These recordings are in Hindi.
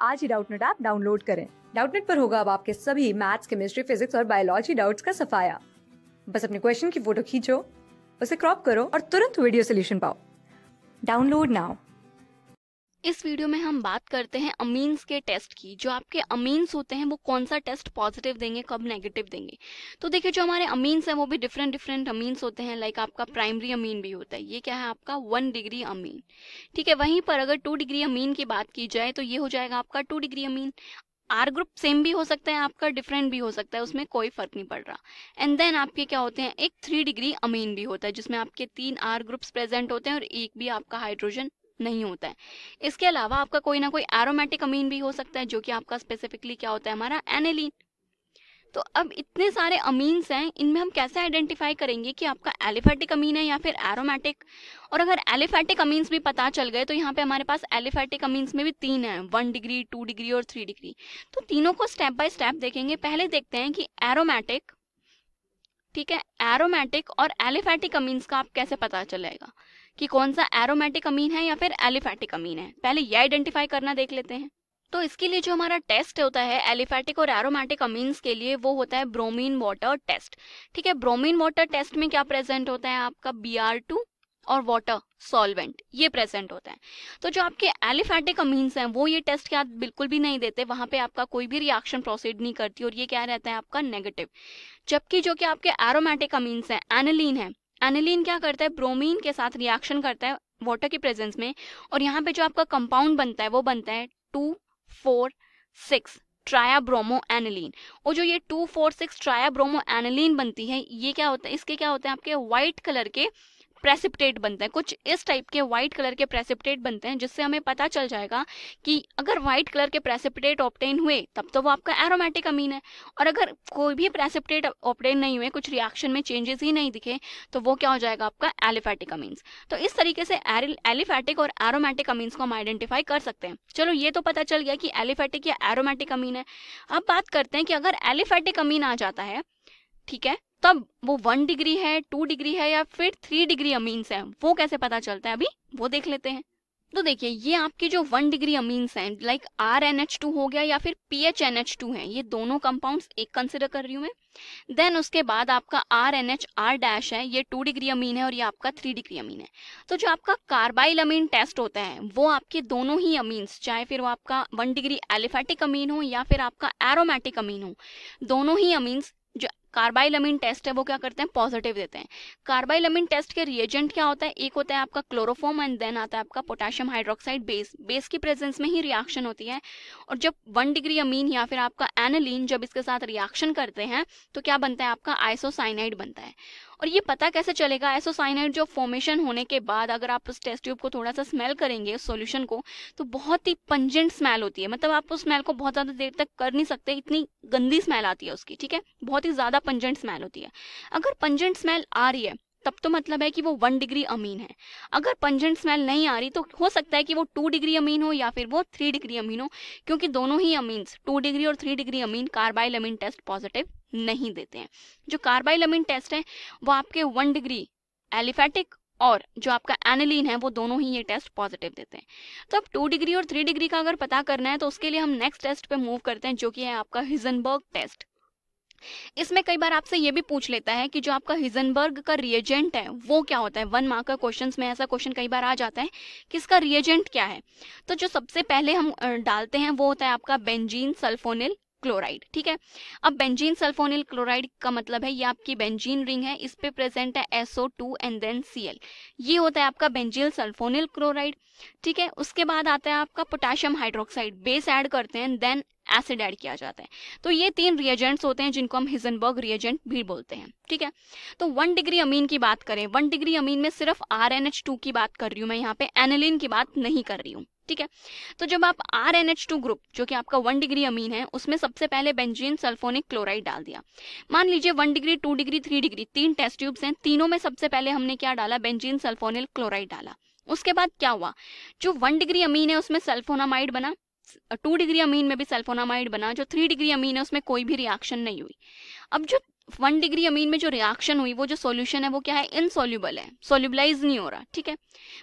आज ही डाउटनेट ऐप डाउनलोड करें। डाउटनेट पर होगा अब आपके सभी मैथ्स, केमिस्ट्री, फिजिक्स और बायोलॉजी डाउट्स का सफाया। बस अपने क्वेश्चन की फोटो खींचो, उसे क्रॉप करो और तुरंत वीडियो सोल्यूशन पाओ। Download now. इस वीडियो में हम बात करते हैं अमीन्स के टेस्ट की। जो आपके अमीन्स होते हैं वो कौन सा टेस्ट पॉजिटिव देंगे, कब नेगेटिव देंगे। तो देखिए, जो हमारे अमीन्स हैं वो भी डिफरेंट डिफरेंट अमीन्स होते हैं। लाइक आपका प्राइमरी अमीन भी होता है, ये क्या है आपका 1 डिग्री अमीन। ठीक है, वहीं पर अगर 2 डिग्री अमीन की बात की जाए तो ये हो जाएगा आपका 2 degree amine. R group same भी हो सकता है आपका, डिफरेंट भी हो सकता है, उसमें कोई फर्क नहीं पड़ रहा। एंड देन आपके क्या होते हैं, एक 3 डिग्री अमीन भी होता है जिसमें आपके 3 आर ग्रुप्स प्रेजेंट होते हैं और एक भी आपका हाइड्रोजन नहीं होता है। इसके अलावा आपका कोई ना कोई एरोमेटिक अमीन भी हो सकता है जो कि आपका स्पेसिफिकली क्या होता है, हमारा एनिलीन। तो अब इतने सारे अमीन्स हैं, इनमें हम कैसे आइडेंटिफाई करेंगे कि आपका एलिफैटिक अमीन है या फिर एरोमेटिक। और अगर एलिफैटिक अमीन्स भी पता चल गए तो यहाँ पे हमारे पास एलिफैटिक अमीन्स में भी 3 हैं, 1 डिग्री, 2 डिग्री और 3 डिग्री। तो तीनों को स्टेप बाय स्टेप देखेंगे। पहले देखते हैं कि एरोमेटिक, ठीक है, एरोमेटिक और एलिफैटिक अमीन्स का आप कैसे पता चलेगा कि कौन सा एरोमेटिक अमीन है या फिर एलिफैटिक अमीन है। पहले ये आइडेंटिफाई करना देख लेते हैं। तो इसके लिए जो हमारा टेस्ट होता है एलिफैटिक और एरोमेटिक अमीन्स के लिए, वो होता है ब्रोमीन वाटर टेस्ट। ठीक है, ब्रोमीन वाटर टेस्ट में क्या प्रेजेंट होता है आपका, Br2 और वाटर सॉल्वेंट, ये प्रेजेंट होता है। तो जो आपके एलिफैटिक अमीन्स हैं वो ये टेस्ट क्या बिल्कुल भी नहीं देते, वहां पे आपका कोई भी रिएक्शन प्रोसीड नहीं करती और ये क्या रहता है आपका नेगेटिव। जबकि जो कि आपके एरोमेटिक अमीन्स हैं, एनिलीन है, एनिलीन क्या करता है, ब्रोमीन के साथ रिएक्शन करता है वाटर की प्रेजेंस में, और यहाँ पे जो आपका कंपाउंड बनता है वो बनता है 2,4,6 ट्रायाब्रोमो एनिलीन। और जो ये 2,4,6 ट्रायाब्रोमो एनिलीन बनती है, ये क्या होता है, इसके क्या होते हैं आपके व्हाइट कलर के प्रेसिपिटेट बनते हैं। कुछ इस टाइप के व्हाइट कलर के प्रेसिपिटेट बनते हैं जिससे हमें पता चल जाएगा कि अगर व्हाइट कलर के प्रेसिपिटेट ऑब्टेन हुए तब तो वो आपका एरोमेटिक अमीन है, और अगर कोई भी प्रेसिपिटेट ऑब्टेन नहीं हुए, कुछ रिएक्शन में चेंजेस ही नहीं दिखे, तो वो क्या हो जाएगा आपका एलिफैटिक अमीन्स। तो इस तरीके से एलिफैटिक और एरोमेटिक अमीन्स को हम आइडेंटिफाई कर सकते हैं। चलो, ये तो पता चल गया कि एलिफैटिक या एरोमेटिक अमीन है। अब बात करते हैं कि अगर एलिफैटिक अमीन आ जाता है, ठीक है, तब वो 1 डिग्री है, 2 डिग्री है या फिर 3 डिग्री अमीन्स हैं, वो कैसे पता चलता है, अभी वो देख लेते हैं। तो देखिए, ये आपके जो 1 डिग्री अमीन्स हैं, लाइक RNH2 हो गया या फिर PHNH2 है, ये दोनों कंपाउंड्स एक कंसिडर कर रही हूँ मैं। देन उसके बाद आपका RNHR- है, ये 2 डिग्री अमीन है और ये आपका 3 डिग्री अमीन है। तो जो आपका कार्बाइल अमीन टेस्ट होता है वो आपके दोनों ही अमीन्स, चाहे फिर वो आपका 1 डिग्री एलिफैटिक अमीन हो या फिर आपका एरोमेटिक अमीन हो, दोनों ही अमीन्स जो कार्बाइल अमीन टेस्ट है वो क्या करते हैं, पॉजिटिव देते हैं। कार्बाइल अमीन टेस्ट के रिएजेंट क्या होता है, एक होता है आपका क्लोरोफॉर्म एंड देन आता है आपका पोटेशियम हाइड्रोक्साइड बेस। बेस की प्रेजेंस में ही रिएक्शन होती है, और जब 1 डिग्री अमीन या फिर आपका एनिलीन जब इसके साथ रिएक्शन करते हैं तो क्या बनता है आपका आइसोसाइनाइड बनता है। और ये पता कैसे चलेगा, आइसोसाइनाइड जो फॉर्मेशन होने के बाद अगर आप उस टेस्ट ट्यूब को थोड़ा सा स्मेल करेंगे उस सॉल्यूशन को, तो बहुत ही पंजेंट स्मेल होती है। मतलब आप उस स्मेल को बहुत ज्यादा देर तक कर नहीं सकते, इतनी गंदी स्मेल आती है उसकी। ठीक है, बहुत ही ज्यादा पंजेंट स्मेल होती है। अगर पंजेंट स्मेल आ रही है तब तो मतलब है कि वो 1 डिग्री अमीन है। अगर पंजेंट स्मेल नहीं आ रही तो हो सकता है कि वो 2 डिग्री अमीन हो या फिर वो 3 डिग्री अमीन हो, क्योंकि दोनों ही अमीन्स 2 डिग्री और 3 डिग्री अमीन कार्बाइल अमीन टेस्ट पॉजिटिव नहीं देते हैं। जो कार्बाइल अमीन टेस्ट है वो आपके 1 डिग्री एलिफैटिक और जो आपका एनिलीन है वो दोनों ही ये टेस्ट पॉजिटिव देते हैं। तो अब 2 डिग्री और 3 डिग्री का अगर पता करना है तो उसके लिए हम नेक्स्ट टेस्ट पे मूव करते हैं, जो कि है आपका हिजनबर्ग टेस्ट। इसमें कई बार आपसे ये भी पूछ लेता है कि जो आपका हिजनबर्ग का रिएजेंट है वो क्या होता है। 1 मार्क का क्वेश्चंस में ऐसा क्वेश्चन कई बार आ जाता है कि इसका रिएजेंट क्या है। तो जो सबसे पहले हम डालते हैं वो होता है आपका बेंजीन सल्फोनिल क्लोराइड। ठीक है, अब बेंजीन सल्फोनिल क्लोराइड का मतलब है ये आपकी बेंजीन रिंग है, इस पे प्रेजेंट है SO2 एंड देन Cl, ये होता है आपका बेंजील सल्फोनिल क्लोराइड। ठीक है, उसके बाद आता है आपका पोटेशियम हाइड्रोक्साइड, बेस ऐड करते हैं देन एसिड ऐड किया जाता है। तो ये 3 रिएजेंट्स होते हैं जिनको हम हिजनबर्ग रिएजेंट भी बोलते हैं। ठीक है, तो 1 डिग्री अमीन की बात करें, 1 डिग्री अमीन में सिर्फ RNH2 की बात कर रही हूँ मैं, यहाँ पे एनिलीन की बात नहीं कर रही हूँ। ठीक है, तो जब आप RNH2 ग्रुप जो कि आपका 1 डिग्री अमीन है उसमें सबसे पहले बेंजीन सल्फोनिक क्लोराइड डाल दिया। मान लीजिए 1 degree, 2 degree, 3 degree 3 test tubes हैं, तीनों में सबसे पहले हमने क्या डाला, बेंजीन सल्फोनिल क्लोराइड डाला। उसके बाद क्या हुआ, जो 1 डिग्री अमीन है उसमें सल्फोनामाइड बना, 2 डिग्री अमीन में भी सल्फोनामाइड बना, जो 3 डिग्री अमीन है उसमें कोई भी रिएक्शन नहीं हुई। अब जो 1 डिग्री अमीन में जो रिएक्शन हुई वो जो सॉल्यूशन है वो क्या है, इनसॉल्युबल है, सोल्यूबलाइज नहीं हो रहा। ठीक है,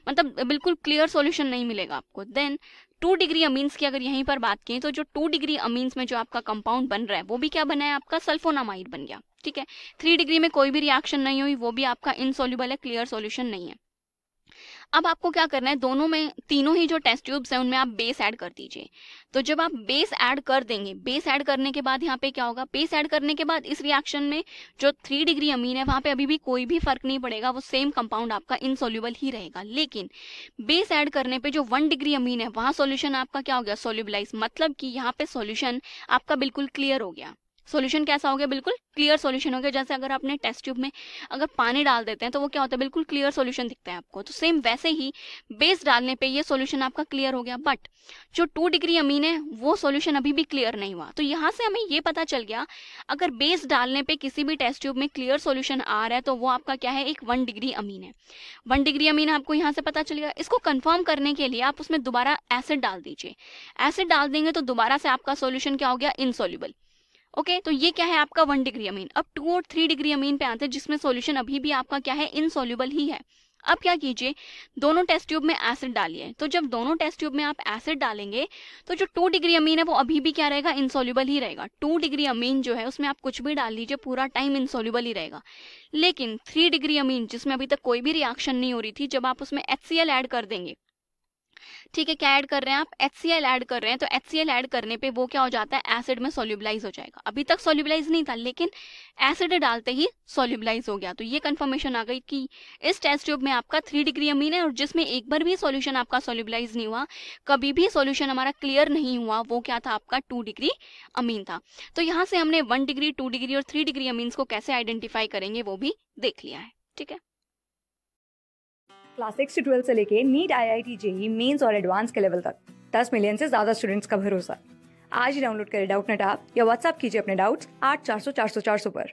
मतलब बिल्कुल क्लियर सॉल्यूशन नहीं मिलेगा आपको। देन 2 डिग्री अमीन्स की अगर यहीं पर बात करें तो जो 2 डिग्री अमीन्स में जो आपका कंपाउंड बन रहा है वो भी क्या बना है, आपका सल्फोनामाइड बन गया। ठीक है, 3 डिग्री में कोई भी रिएक्शन नहीं हुई, वो भी आपका इनसॉल्युबल है, क्लियर सॉल्यूशन नहीं है। अब आपको क्या करना है, दोनों में, तीनों ही जो टेस्ट ट्यूब्स हैं उनमें आप बेस ऐड कर दीजिए। तो जब आप बेस ऐड कर देंगे, बेस ऐड करने के बाद यहाँ पे क्या होगा, बेस ऐड करने के बाद इस रिएक्शन में जो 3 डिग्री अमीन है वहां पे अभी भी कोई भी फर्क नहीं पड़ेगा, वो सेम कंपाउंड आपका इनसॉल्युबल ही रहेगा। लेकिन बेस ऐड करने पे जो 1 डिग्री अमीन है वहां सॉल्यूशन आपका क्या हो गया, सोल्यूबलाइज, मतलब कि यहाँ पे सॉल्यूशन आपका बिल्कुल क्लियर हो गया। सॉल्यूशन कैसा हो गया, बिल्कुल क्लियर सॉल्यूशन हो गया। जैसे अगर आपने टेस्ट ट्यूब में अगर पानी डाल देते हैं तो वो क्या होता है, बिल्कुल क्लियर सॉल्यूशन दिखता है आपको। तो सेम वैसे ही बेस डालने पे ये सॉल्यूशन आपका क्लियर हो गया, बट जो 2 डिग्री अमीन है वो सॉल्यूशन अभी भी क्लियर नहीं हुआ। तो यहाँ से हमें ये पता चल गया, अगर बेस डालने पे किसी भी टेस्ट ट्यूब में क्लियर सॉल्यूशन आ रहा है तो वो आपका क्या है, एक 1 डिग्री अमीन है। 1 डिग्री अमीन आपको यहाँ से पता चलेगा। इसको कंफर्म करने के लिए आप उसमें दोबारा एसिड डाल दीजिए। एसिड डाल देंगे तो दोबारा से आपका सॉल्यूशन क्या हो गया, इनसॉल्युबल। ओके, तो ये क्या है आपका 1 डिग्री अमीन। अब 2 और 3 डिग्री अमीन पे आते हैं जिसमें सॉल्यूशन अभी भी आपका क्या है, इनसॉल्युबल ही है। अब क्या कीजिए, दोनों टेस्ट ट्यूब में एसिड डालिए। तो जब दोनों टेस्ट ट्यूब में आप एसिड डालेंगे तो जो 2 डिग्री अमीन है वो अभी भी क्या रहेगा, इनसॉल्युबल ही रहेगा। 2 डिग्री अमीन जो है उसमें आप कुछ भी डाल लीजिए, पूरा टाइम इनसॉल्युबल ही रहेगा। लेकिन 3 डिग्री अमीन जिसमें अभी तक कोई भी रिएक्शन नहीं हो रही थी, जब आप उसमें HCl ऐड कर देंगे, ठीक है, क्या ऐड कर रहे हैं आप, HCl ऐड कर रहे हैं, तो HCl ऐड करने पे वो क्या हो जाता है, एसिड में सोल्यूबलाइज हो जाएगा। अभी तक सोल्यूबलाइज नहीं था लेकिन एसिड डालते ही सोल्यूबलाइज हो गया। तो ये कंफर्मेशन आ गई कि इस टेस्ट ट्यूब में आपका 3 डिग्री अमीन है और जिसमें एक बार भी सॉल्यूशन आपका सोल्यूबलाइज नहीं हुआ, कभी भी सॉल्यूशन हमारा क्लियर नहीं हुआ, वो क्या था, आपका 2 डिग्री अमीन था। तो यहाँ से हमने 1 डिग्री, 2 डिग्री और 3 डिग्री अमीन्स को कैसे आइडेंटिफाई करेंगे वो भी देख लिया है। ठीक है, क्लास 6 से 12 से लेके नीट, IIT, JEE मेंस और एडवांस के लेवल तक 10 मिलियन से ज्यादा स्टूडेंट्स का भरोसा। आज ही डाउनलोड करें डाउटनेट ऐप या व्हाट्सएप कीजिए अपने डाउट्स 8400 400 400 पर।